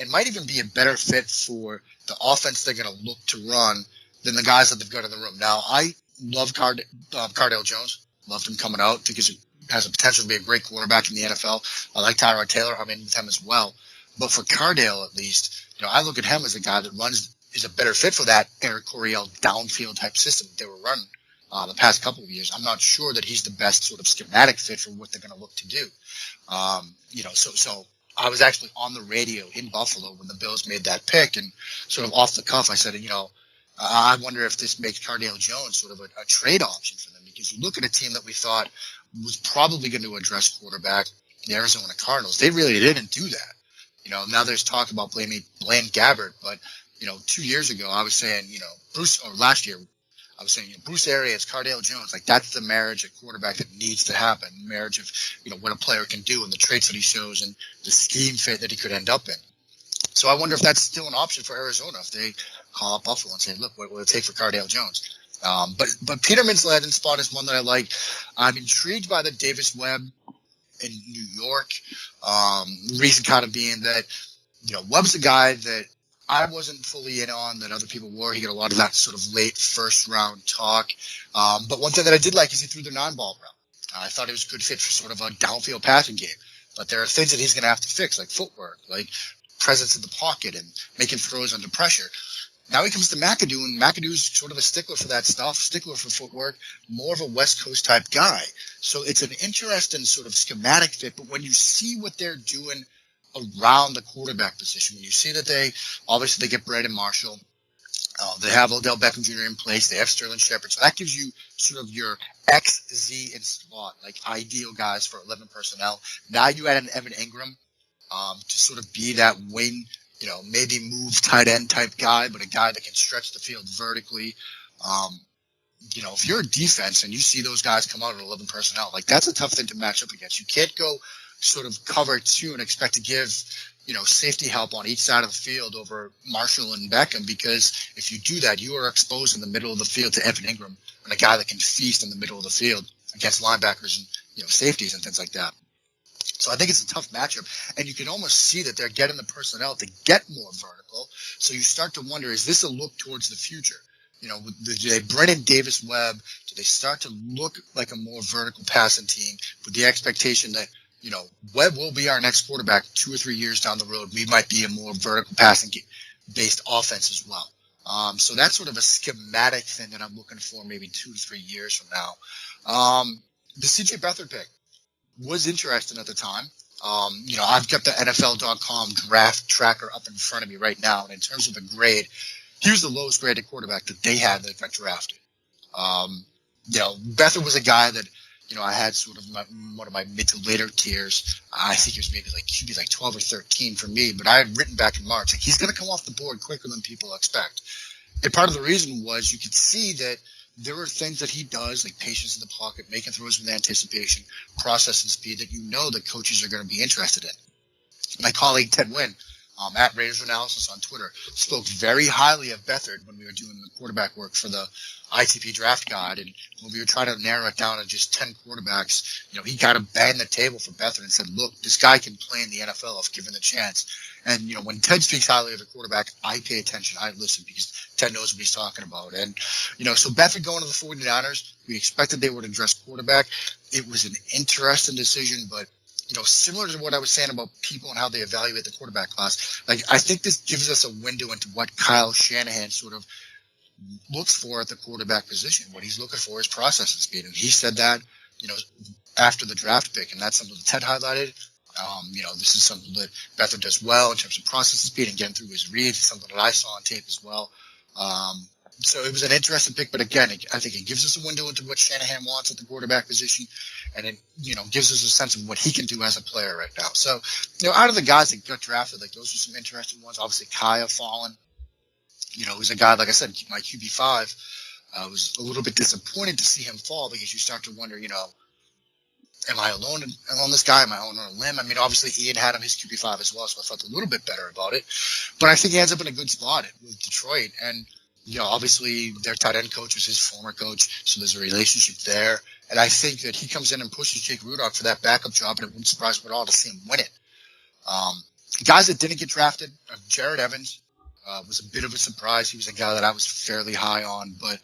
and might even be a better fit for the offense they're going to look to run than the guys that they've got in the room. Now, I love Cardale Jones. Loved him coming out. Think he has a potential to be a great quarterback in the NFL. I like Tyrod Taylor. I'm in with him as well. But for Cardale, at least, I look at him as a guy that is a better fit for that Eric Coryell downfield type system that they were running the past couple of years. I'm not sure that he's the best sort of schematic fit for what they're going to look to do. So I was actually on the radio in Buffalo when the Bills made that pick, and sort of off the cuff, I said, I wonder if this makes Cardale Jones sort of a trade option for them, because you look at a team that we thought was probably going to address quarterback, the Arizona Cardinals. They really didn't do that. Now there's talk about Blaine Gabbert, but 2 years ago I was saying, last year I was saying, Bruce Arians, Cardale Jones, that's the marriage at quarterback that needs to happen. Marriage of, what a player can do and the traits that he shows and the scheme fit that he could end up in. So I wonder if that's still an option for Arizona if they call up Buffalo and say, look, what will it take for Cardale Jones? But Peterman's landing spot is one that I like. I'm intrigued by the Davis Webb in New York. Reason kind of being that, Webb's a guy that I wasn't fully in on that other people were. He got a lot of that sort of late first round talk. But one thing that I did like is he threw the non-ball route. I thought it was a good fit for sort of a downfield passing game. But there are things that he's going to have to fix, like footwork, like presence in the pocket and making throws under pressure. Now he comes to McAdoo, and McAdoo's sort of a stickler for that stuff, stickler for footwork, more of a West Coast type guy. So it's an interesting sort of schematic fit. But when you see what they're doing around the quarterback position, when you see that they get Brandon Marshall, they have Odell Beckham Jr. in place, they have Sterling Shepard. So that gives you sort of your X, Z, and slot, ideal guys for 11 personnel. Now you add an Evan Ingram to sort of be that wing, maybe move tight end type guy, but a guy that can stretch the field vertically. If you're a defense and you see those guys come out at 11 personnel, that's a tough thing to match up against. You can't go sort of cover two and expect to give, safety help on each side of the field over Marshall and Beckham, because if you do that, you are exposed in the middle of the field to Evan Ingram and a guy that can feast in the middle of the field against linebackers and, safeties and things like that. So I think it's a tough matchup, and you can almost see that they're getting the personnel to get more vertical. So you start to wonder, is this a look towards the future? Do they bring in Davis Webb? Do they start to look like a more vertical passing team with the expectation that, Webb will be our next quarterback 2 or 3 years down the road. We might be a more vertical passing based offense as well. So that's sort of a schematic thing that I'm looking for maybe 2 to 3 years from now. The CJ Beathard pick was interesting at the time. I've got the NFL.com draft tracker up in front of me right now. And in terms of the grade, he was the lowest graded quarterback that they had that got drafted. Beathard was a guy that, I had sort of one of my mid to later tiers. I think it was maybe like QB like 12 or 13 for me, but I had written back in March, like, he's going to come off the board quicker than people expect. And part of the reason was you could see that there are things that he does, like patience in the pocket, making throws with anticipation, processing speed, that the coaches are going to be interested in. My colleague Ted Wynn, at Raiders Analysis on Twitter, spoke very highly of Beathard when we were doing the quarterback work for the ITP draft guide. And when we were trying to narrow it down to just 10 quarterbacks, he kind of banged the table for Beathard and said, look, this guy can play in the NFL if given the chance. And, when Ted speaks highly of a quarterback, I pay attention. I listen because Ted knows what he's talking about. And, so Beathard going to the 49ers, we expected they would address quarterback. It was an interesting decision, but similar to what I was saying about people and how they evaluate the quarterback class, like, I think this gives us a window into what Kyle Shanahan sort of looks for at the quarterback position. What he's looking for is processing speed. And he said that, after the draft pick, and that's something that Ted highlighted. This is something that Beathard does well in terms of processing speed and getting through his reads. It's something that I saw on tape as well. So it was an interesting pick, but again, I think it gives us a window into what Shanahan wants at the quarterback position, and it, gives us a sense of what he can do as a player right now. So, out of the guys that got drafted, like, those were some interesting ones. Obviously, Kaya Fallen, was a guy, like I said, my QB5. Was a little bit disappointed to see him fall because you start to wonder, am I alone on this guy? Am I on a limb? I mean, obviously, Ian had him his QB5 as well, so I felt a little bit better about it. But I think he ends up in a good spot with Detroit. And, obviously, their tight end coach was his former coach, so there's a relationship there. And I think that he comes in and pushes Jake Rudock for that backup job, and it wouldn't surprise me at all to see him win it. Guys that didn't get drafted, Jared Evans was a bit of a surprise. He was a guy that I was fairly high on, but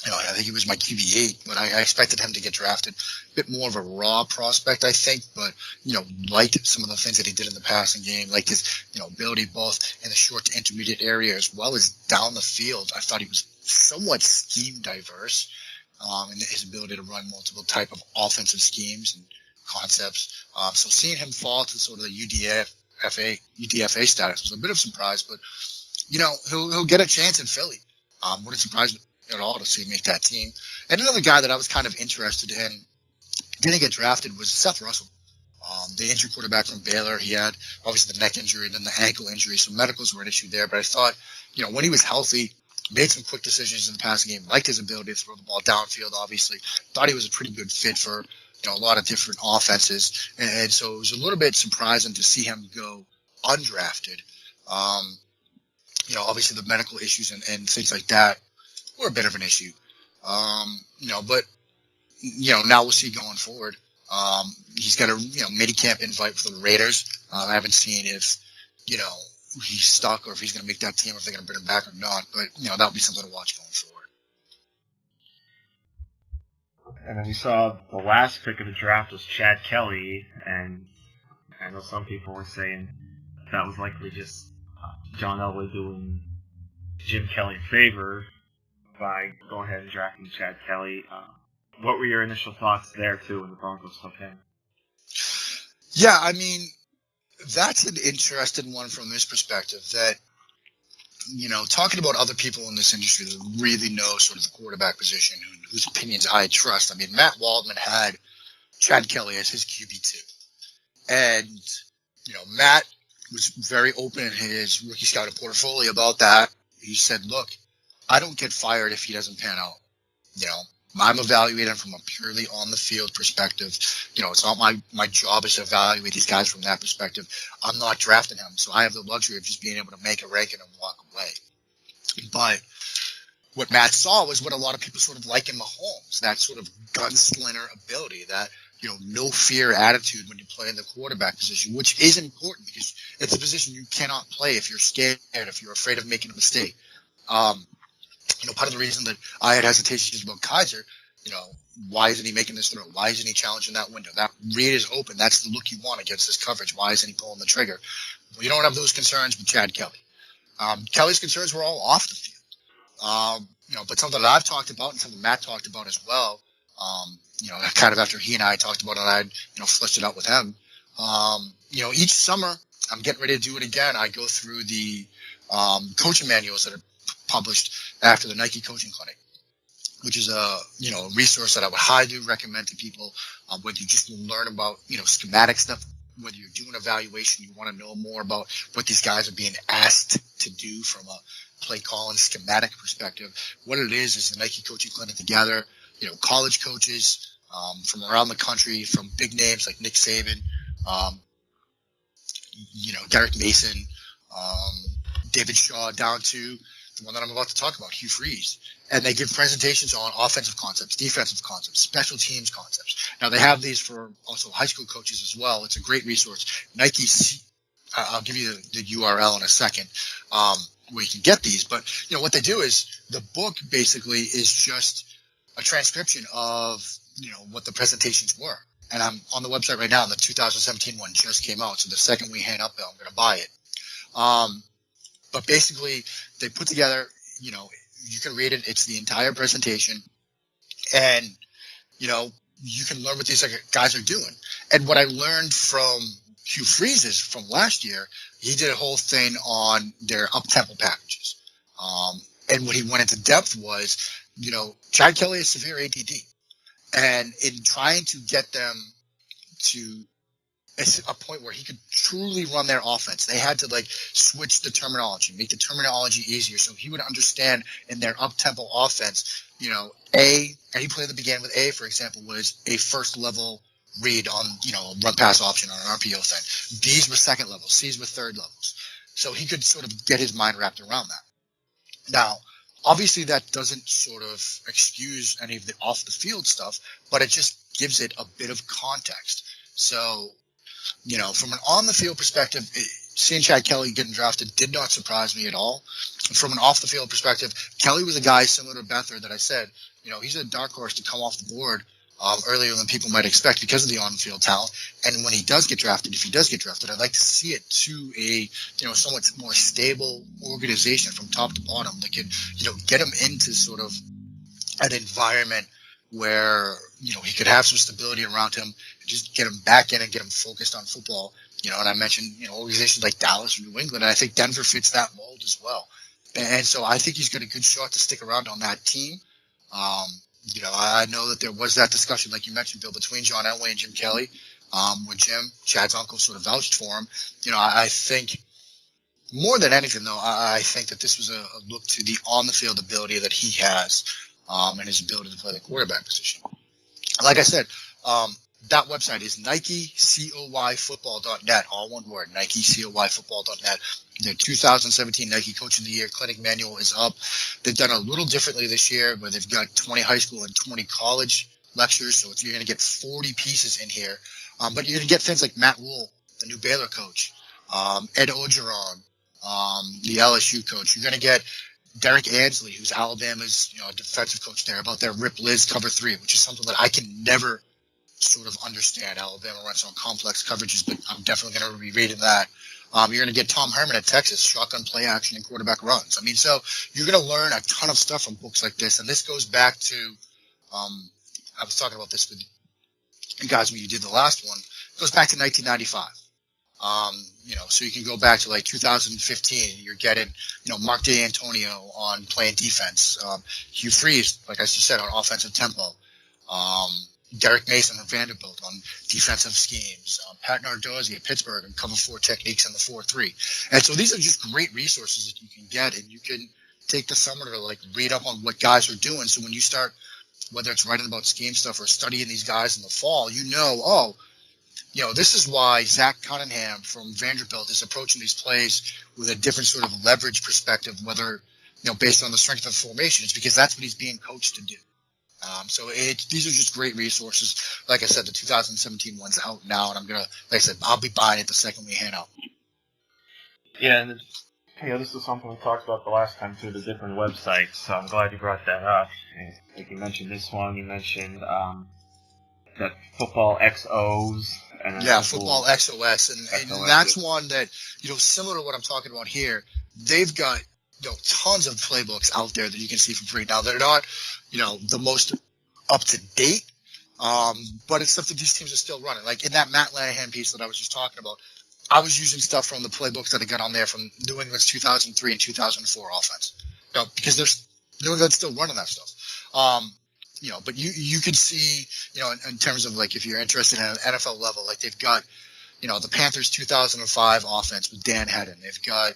I think he was my QB8, but I expected him to get drafted. A bit more of a raw prospect, I think, but, liked some of the things that he did in the passing game, liked his, ability both in the short to intermediate area as well as down the field. I thought he was somewhat scheme diverse in his ability to run multiple type of offensive schemes and concepts. So seeing him fall to sort of the UDFA status was a bit of a surprise, but, he'll get a chance in Philly. Wouldn't surprise me at all to see him make that team. And another guy that I was kind of interested in, didn't get drafted, was Seth Russell. The injured quarterback from Baylor. He had obviously the neck injury and then the ankle injury, so medicals were an issue there. But I thought, when he was healthy, made some quick decisions in the passing game, liked his ability to throw the ball downfield, obviously. Thought he was a pretty good fit for, a lot of different offenses. And so it was a little bit surprising to see him go undrafted. Obviously the medical issues and things like that were a bit of an issue. But now we'll see going forward. He's got a, mini-camp invite for the Raiders. I haven't seen if, he's stuck or if he's going to make that team, or if they're going to bring him back or not. But, that'll be something to watch going forward. And then we saw the last pick of the draft was Chad Kelly, and I know some people were saying that was likely just John Elway doing Jim Kelly a favor by going ahead and drafting Chad Kelly. What were your initial thoughts there, too, when the Broncos took him? Yeah, I mean, that's an interesting one from this perspective that, talking about other people in this industry that really know sort of the quarterback position, whose opinions I trust. I mean, Matt Waldman had Chad Kelly as his QB2. And, Matt was very open in his rookie scouting portfolio about that. He said, look, I don't get fired if he doesn't pan out. I'm evaluating from a purely on the field perspective. It's not my job is to evaluate these guys from that perspective. I'm not drafting him, so I have the luxury of just being able to make a ranking and walk away. But what Matt saw was what a lot of people sort of like in Mahomes, that sort of gunslinger ability, that no fear attitude when you play in the quarterback position, which is important because it's a position you cannot play if you're scared, if you're afraid of making a mistake. Part of the reason that I had hesitations about Kaiser, Why isn't he making this throw? Why isn't he challenging that window? That read is open. That's the look you want against this coverage. Why isn't he pulling the trigger? Well, you don't have those concerns with Chad Kelly. Kelly's concerns were all off the field. But something that I've talked about and something Matt talked about as well, kind of after he and I talked about it, I fleshed it out with him. Each summer, I'm getting ready to do it again. I go through the coaching manuals that are published after the Nike Coaching Clinic, which is a resource that I would highly recommend to people, whether you just learn about, schematic stuff, whether you're doing evaluation, you want to know more about what these guys are being asked to do from a play call and schematic perspective. What it is the Nike Coaching Clinic together, college coaches from around the country, from big names like Nick Saban, Derek Mason, David Shaw, down to the one that I'm about to talk about, Hugh Freeze. And they give presentations on offensive concepts, defensive concepts, special teams concepts. Now, they have these for also high school coaches as well. It's a great resource. I'll give you the URL in a second where you can get these. But, what they do is the book basically is just a transcription of, what the presentations were. And I'm on the website right now, and the 2017 one just came out. So the second we hang up, I'm going to buy it. But basically, they put together, you can read it. It's the entire presentation. And, you can learn what these guys are doing. And what I learned from Hugh Freeze's from last year, he did a whole thing on their up-tempo packages. And what he went into depth was, Chad Kelly has severe ADD. And in trying to get them to a point where he could truly run their offense, they had to switch the terminology, make the terminology easier so he would understand in their up-tempo offense, any play that began with A, for example, was a first level read on, run pass option on an RPO thing. B's were second level, C's were third levels. So he could sort of get his mind wrapped around that. Now, obviously that doesn't sort of excuse any of the off the field stuff, but it just gives it a bit of context. So, from an on the field perspective, seeing Chad Kelly getting drafted did not surprise me at all. From an off the field perspective, Kelly was a guy similar to Bether that I said, he's a dark horse to come off the board earlier than people might expect because of the on the field talent. And when he does get drafted, if he does get drafted, I'd like to see it to a, somewhat more stable organization from top to bottom that can, get him into sort of an environment where, he could have some stability around him, and just get him back in and get him focused on football. And I mentioned, organizations like Dallas or New England, and I think Denver fits that mold as well. And so I think he's got a good shot to stick around on that team. I know that there was that discussion, like you mentioned, Bill, between John Elway and Jim Kelly, where Chad's uncle, sort of vouched for him. I think more than anything, though, I think that this was a look to the on-the-field ability that he has and his ability to play the quarterback position. Like I said, that website is NikeCoyFootball.net, all one word, NikeCoyFootball.net. Their 2017 Nike Coach of the Year Clinic Manual is up. They've done a little differently this year, where they've got 20 high school and 20 college lectures, so you're going to get 40 pieces in here. But you're going to get things like Matt Rule, the new Baylor coach, Ed Ogeron, the LSU coach. You're going to get Derek Ansley, who's Alabama's defensive coach there, about their Rip Liz cover 3, which is something that I can never sort of understand. Alabama runs on complex coverages, but I'm definitely going to be reading that. You're going to get Tom Herman at Texas, shotgun play action and quarterback runs. So you're going to learn a ton of stuff from books like this. And this goes back to, I was talking about this with you guys when you did the last one. It goes back to 1995. So you can go back to 2015. You're getting, Mark D'Antonio on playing defense. Hugh Freeze, like I just said, on offensive tempo. Derek Mason from Vanderbilt on defensive schemes. Pat Narduzzi at Pittsburgh and cover 4 techniques in the 4-3. And so these are just great resources that you can get, and you can take the summer to read up on what guys are doing. So when you start, whether it's writing about scheme stuff or studying these guys in the fall, this is why Zach Cunningham from Vanderbilt is approaching these plays with a different sort of leverage perspective, whether, based on the strength of the formation. It's because that's what he's being coached to do. These are just great resources. Like I said, the 2017 one's out now, and I'll be buying it the second we hand out. Yeah, and Yeah, this is something we talked about the last time too, the different websites. So I'm glad you brought that up. And like you mentioned this one, you mentioned that Football XOs and Yeah, Football XOS, and that's one that, similar to what I'm talking about here. They've got tons of playbooks out there that you can see for free. Now they're not the most up to date, but it's stuff that these teams are still running. Like in that Matt Lanahan piece that I was just talking about, I was using stuff from the playbooks that I got on there from New England's 2003 and 2004 offense, because there's New England's still running that stuff. But you can see, in terms of like if you're interested in an NFL level, like they've got, the Panthers 2005 offense with Dan Hedden. They've got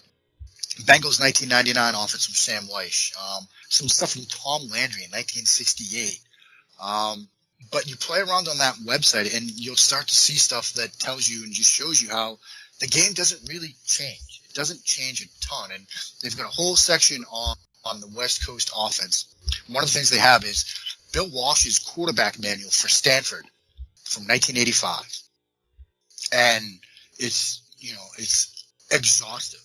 Bengals 1999 offense from Sam Weish. Some stuff from Tom Landry in 1968. But you play around on that website and you'll start to see stuff that tells you and just shows you how the game doesn't really change. It doesn't change a ton. And they've got a whole section on the West Coast offense. One of the things they have is Bill Walsh's quarterback manual for Stanford from 1985. And it's exhaustive.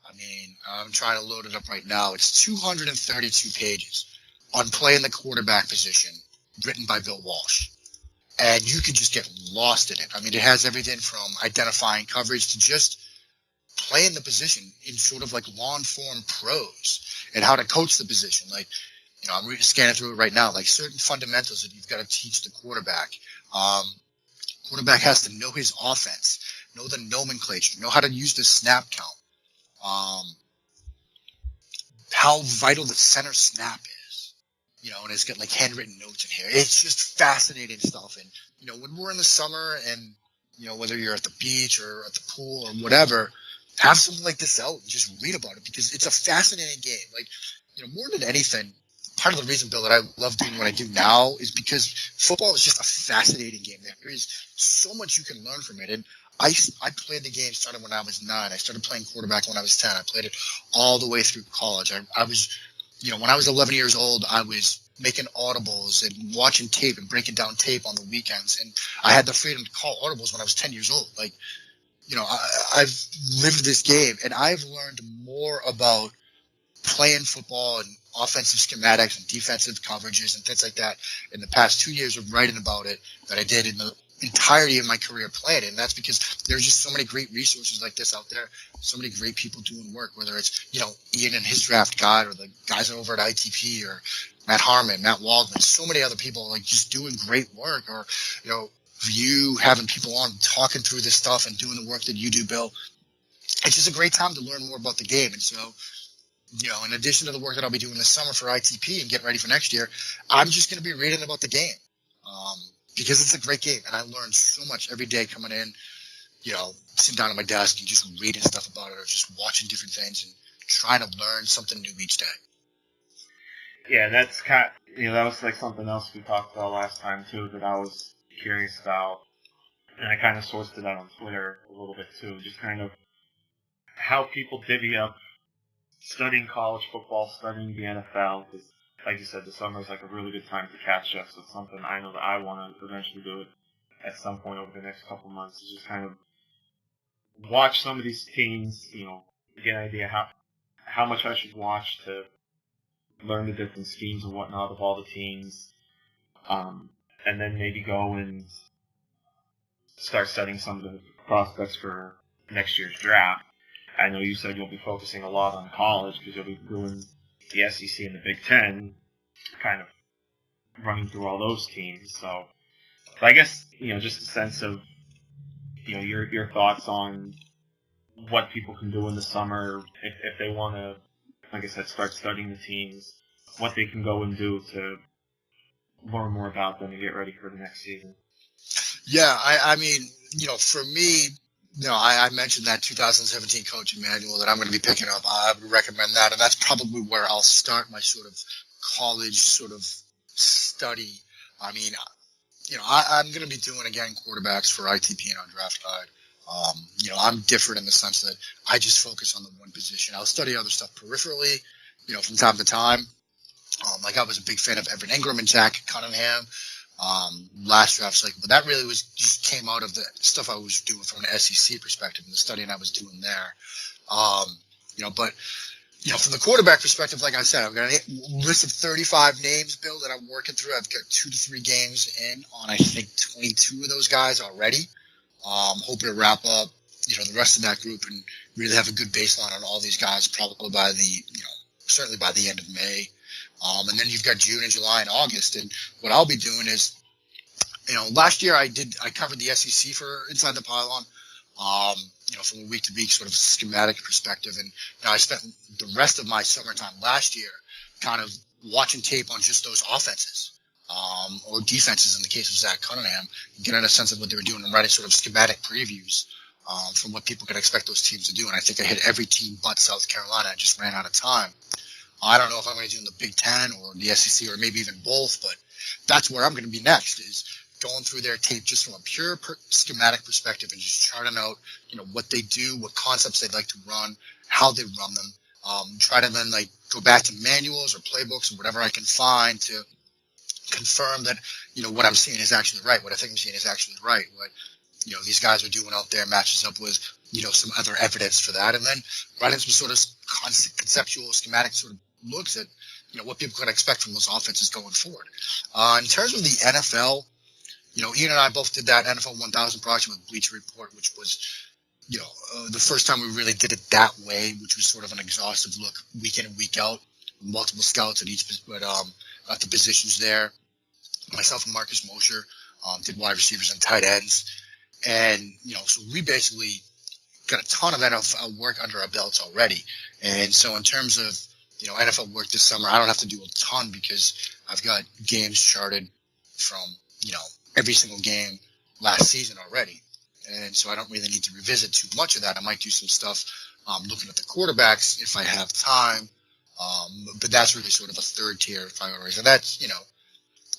I mean, I'm trying to load it up right now. It's 232 pages on playing the quarterback position, written by Bill Walsh. And you can just get lost in it. I mean, it has everything from identifying coverage to just playing the position in sort of like long form prose and how to coach the position. Like, I'm scanning through it right now, like certain fundamentals that you've got to teach the quarterback. Quarterback has to know his offense, know the nomenclature, know how to use the snap count, how vital the center snap is, and it's got like handwritten notes in here. It's just fascinating stuff. And, when we're in the summer and, whether you're at the beach or at the pool or whatever, have something like this out and just read about it because it's a fascinating game. Like, more than anything, part of the reason, Bill, that I love doing what I do now is because football is just a fascinating game. There is so much you can learn from it. And I played the game starting when I was 9. I started playing quarterback when I was 10. I played it all the way through college. I was, when I was 11 years old, I was making audibles and watching tape and breaking down tape on the weekends. And I had the freedom to call audibles when I was 10 years old. Like, I've lived this game and I've learned more about playing football and offensive schematics and defensive coverages and things like that in the past 2 years of writing about it that I did in the entirety of my career playing it. And that's because there's just so many great resources like this out there, so many great people doing work, whether it's, Ian and his draft guide or the guys over at ITP or Matt Harmon, Matt Waldman, so many other people like just doing great work, or, you having people on talking through this stuff and doing the work that you do, Bill. It's just a great time to learn more about the game. And so, in addition to the work that I'll be doing this summer for ITP and getting ready for next year, I'm just going to be reading about the game because it's a great game. And I learn so much every day coming in, sitting down at my desk and just reading stuff about it or just watching different things and trying to learn something new each day. Yeah, that's that was like something else we talked about last time too that I was curious about. And I kind of sourced it out on Twitter a little bit too, just kind of how people divvy up studying college football, studying the NFL, because, like you said, the summer is like a really good time to catch up. So it's something I know that I want to eventually do it at some point over the next couple months. Is just kind of watch some of these teams, get an idea how much I should watch to learn the different schemes and whatnot of all the teams, and then maybe go and start studying some of the prospects for next year's draft. I know you said you'll be focusing a lot on college because you'll be doing the SEC and the Big Ten, kind of running through all those teams. So, but I guess, just a sense of, your thoughts on what people can do in the summer if they want to, like I said, start studying the teams, what they can go and do to learn more about them and get ready for the next season. Yeah, I mean, for me, I mentioned that 2017 coaching manual that I'm going to be picking up. I would recommend that, and that's probably where I'll start my sort of college sort of study. I mean, I'm going to be doing, again, quarterbacks for ITP and Undrafted Guide. I'm different in the sense that I just focus on the one position. I'll study other stuff peripherally, from time to time. Like I was a big fan of Evan Ingram and Zach Cunningham last draft cycle, but that really just came out of the stuff I was doing from an SEC perspective and the studying I was doing there. But from the quarterback perspective, like I said, I've got a list of 35 names, Bill, that I'm working through. I've got 2 to 3 games in on, I think, 22 of those guys already. Hoping to wrap up, the rest of that group and really have a good baseline on all these guys probably by certainly by the end of May. And then you've got June and July and August. And what I'll be doing is, last year I covered the SEC for Inside the Pylon. From a week to week sort of schematic perspective. And I spent the rest of my summertime last year kind of watching tape on just those offenses, or defenses in the case of Zach Cunningham, and getting a sense of what they were doing and writing sort of schematic previews from what people could expect those teams to do. And I think I hit every team but South Carolina. I just ran out of time. I don't know if I'm going to do in the Big Ten or the SEC or maybe even both, but that's where I'm going to be next, is going through their tape just from a pure schematic perspective and just charting out, what they do, what concepts they'd like to run, how they run them. Try to then go back to manuals or playbooks or whatever I can find to confirm that, what I'm seeing is actually right. What I think I'm seeing is actually right. What, these guys are doing out there matches up with, some other evidence for that. And then writing some sort of conceptual schematic sort of looks at, what people can expect from those offenses going forward. In terms of the NFL, Ian and I both did that NFL 1000 project with Bleacher Report, which was, the first time we really did it that way, which was sort of an exhaustive look week in and week out, multiple scouts at at the positions there. Myself and Marcus Mosher did wide receivers and tight ends. And, so we basically got a ton of NFL work under our belts already. And so in terms of, NFL work this summer, I don't have to do a ton because I've got games charted from, every single game last season already. And so I don't really need to revisit too much of that. I might do some stuff looking at the quarterbacks if I have time. But that's really sort of a third tier of priorities. And that's,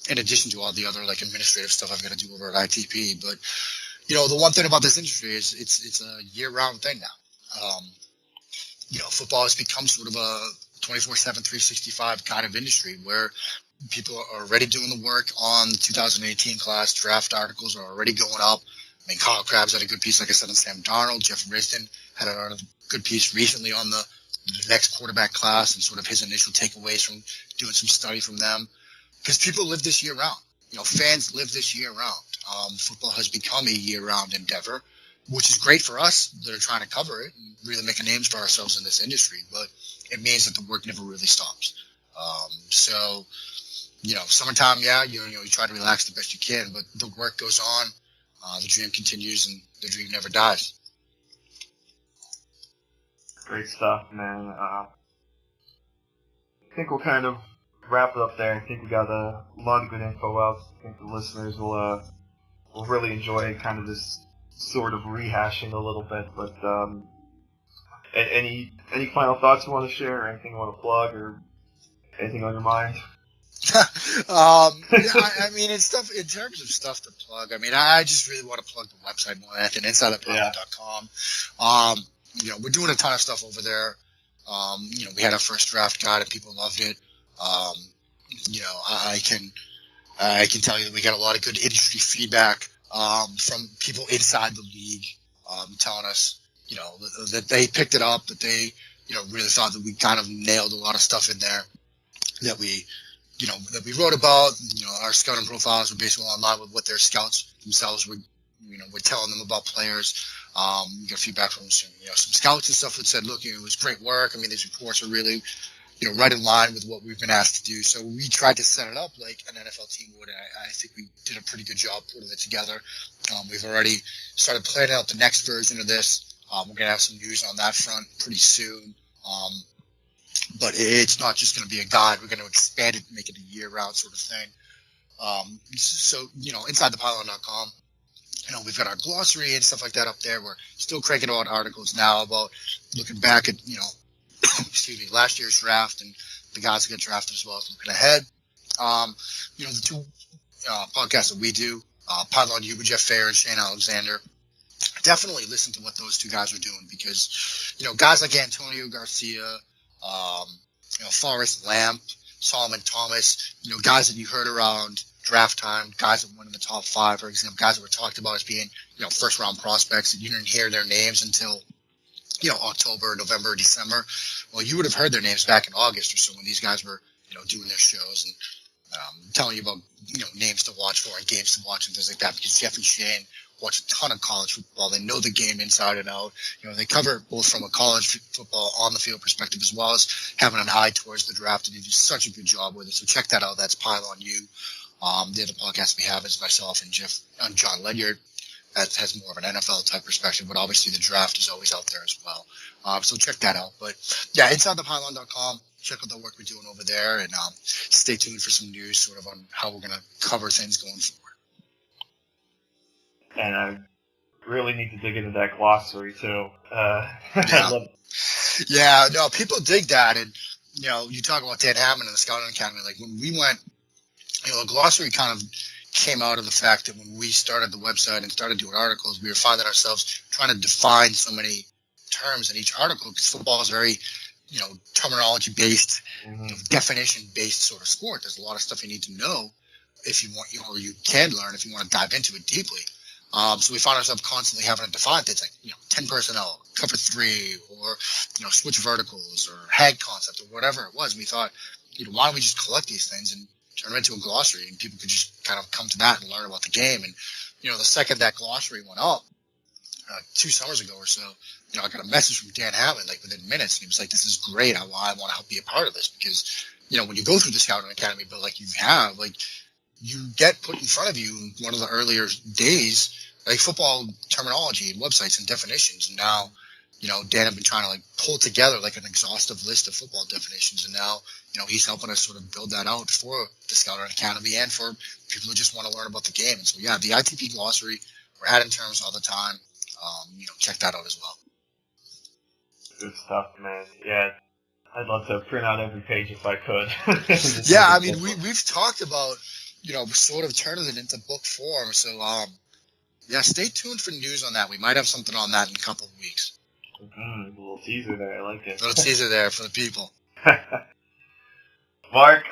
in addition to all the other administrative stuff I've got to do over at ITP. But, the one thing about this industry is it's a year-round thing now. Football has become sort of a 24/7, 365 kind of industry where people are already doing the work on the 2018 class. Draft articles are already going up. I mean, Kyle Krabs had a good piece, like I said, on Sam Darnold. Jeff Risdon had a good piece recently on the next quarterback class and sort of his initial takeaways from doing some study from them. Because people live this year round. Fans live this year round. Football has become a year-round endeavor, which is great for us that are trying to cover it and really make a name for ourselves in this industry. But it means that the work never really stops. So, summertime, you try to relax the best you can, but the work goes on, the dream continues, and the dream never dies. Great stuff, man. I think we'll kind of wrap it up there. I think we got a lot of good info out. I think the listeners will really enjoy kind of this sort of rehashing a little bit. But any final thoughts you want to share, or anything you want to plug, or anything on your mind? I mean, in terms of stuff to plug, I mean, I just really want to plug the website more than anything, InsideThePylon.com. We're doing a ton of stuff over there. We had our first draft guide and people loved it. I can tell you that we got a lot of good industry feedback from people inside the league telling us, that they picked it up, that they, really thought that we kind of nailed a lot of stuff in there that we wrote about. Our scouting profiles were basically online with what their scouts themselves were telling them about players. We got feedback from some scouts and stuff that said, look, it was great work. I mean, these reports are really, right in line with what we've been asked to do. So we tried to set it up like an NFL team would, and I think we did a pretty good job putting it together. We've already started planning out the next version of this. We're going to have some news on that front pretty soon. But it's not just going to be a guide. We're going to expand it, make it a year-round sort of thing. InsideThePylon.com. We've got our glossary and stuff like that up there. We're still cranking out articles now about looking back at, last year's draft and the guys that get drafted as well as looking ahead. The two podcasts that we do, Pylon U with Jeff Fair and Shane Alexander. Definitely listen to what those two guys are doing because, guys like Antonio Garcia, Forrest Lamp, Solomon Thomas, guys that you heard around draft time, guys that went in the top 5, for example, guys that were talked about as being, first round prospects, and you didn't hear their names until, October, November, December. Well, you would have heard their names back in August or so when these guys were, doing their shows and telling you about, names to watch for and games to watch and things like that, because Jeff and Shane watch a ton of college football. They know the game inside and out. They cover it both from a college football on the field perspective as well as having an eye towards the draft, and they do such a good job with it. So check that out. That's Pile on You. The other podcast we have is myself and John Ledyard. That has more of an NFL type perspective, but obviously the draft is always out there as well. So check that out. But yeah, InsideThePylon.com. Check out the work we're doing over there, and stay tuned for some news sort of on how we're going to cover things going forward. And I really need to dig into that glossary too. Yeah, no, people dig that, and you talk about Dan Hammond and the Scouting Academy. Like when we went, the glossary kind of came out of the fact that when we started the website and started doing articles, we were finding ourselves trying to define so many terms in each article, because football is very, terminology based, definition based sort of sport. There's a lot of stuff you need to know if you want, or you can learn if you want to dive into it deeply. So we found ourselves constantly having to define things like, 10 personnel, cover 3, or, switch verticals, or hag concept, or whatever it was. And we thought, why don't we just collect these things and turn them into a glossary, and people could just kind of come to that and learn about the game. And, the second that glossary went up, 2 summers ago or so, I got a message from Dan Hammond, like within minutes, and he was like, this is great. I want to help be a part of this, because, when you go through the Scouting Academy, but like you have, like, you get put in front of you in one of the earlier days, like football terminology and websites and definitions. And now, Dan had been trying to like pull together like an exhaustive list of football definitions. And now, he's helping us sort of build that out for the Scouting Academy and for people who just want to learn about the game. And so, yeah, the ITP glossary, we're adding terms all the time. Check that out as well. Good stuff, man. Yeah. I'd love to print out every page if I could. Yeah, I mean, we've talked about, sort of turning it into book form. So, yeah, stay tuned for news on that. We might have something on that in a couple of weeks. A little teaser there. I like it. A little teaser there for the people. Mark,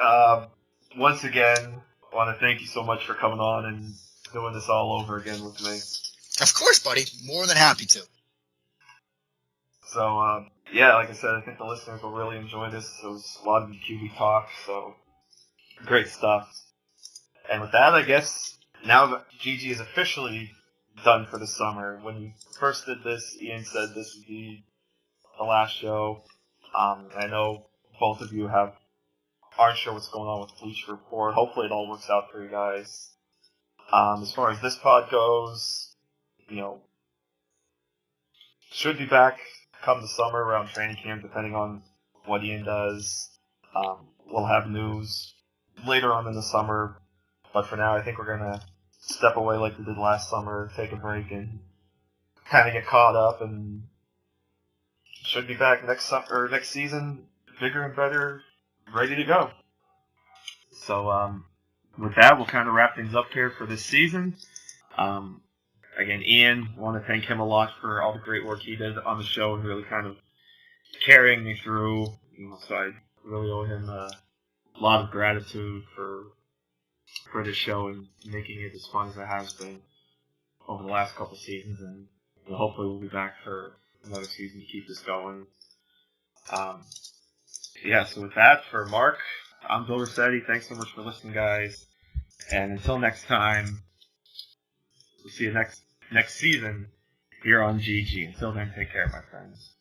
once again, I want to thank you so much for coming on and doing this all over again with me. Of course, buddy. More than happy to. So, yeah, like I said, I think the listeners will really enjoy this. It was a lot of QB talk, so great stuff. And with that, I guess now that GG is officially done for the summer. When you first did this, Ian said this would be the last show. I know both of you aren't sure what's going on with Bleacher Report. Hopefully it all works out for you guys. As far as this pod goes, should be back come the summer around training camp, depending on what Ian does. We'll have news later on in the summer, but for now, I think we're gonna step away like we did last summer, take a break, and kind of get caught up, and should be back next season, bigger and better, ready to go. So, with that, we'll kind of wrap things up here for this season. Again, Ian, I want to thank him a lot for all the great work he did on the show and really kind of carrying me through. So I really owe him a lot of gratitude for this show and making it as fun as it has been over the last couple seasons. And hopefully we'll be back for another season to keep this going. Yeah, so with that, for Mark, I'm Bill Rossetti. Thanks so much for listening, guys. And until next time, we'll see you next season here on GG. Until then, take care, my friends.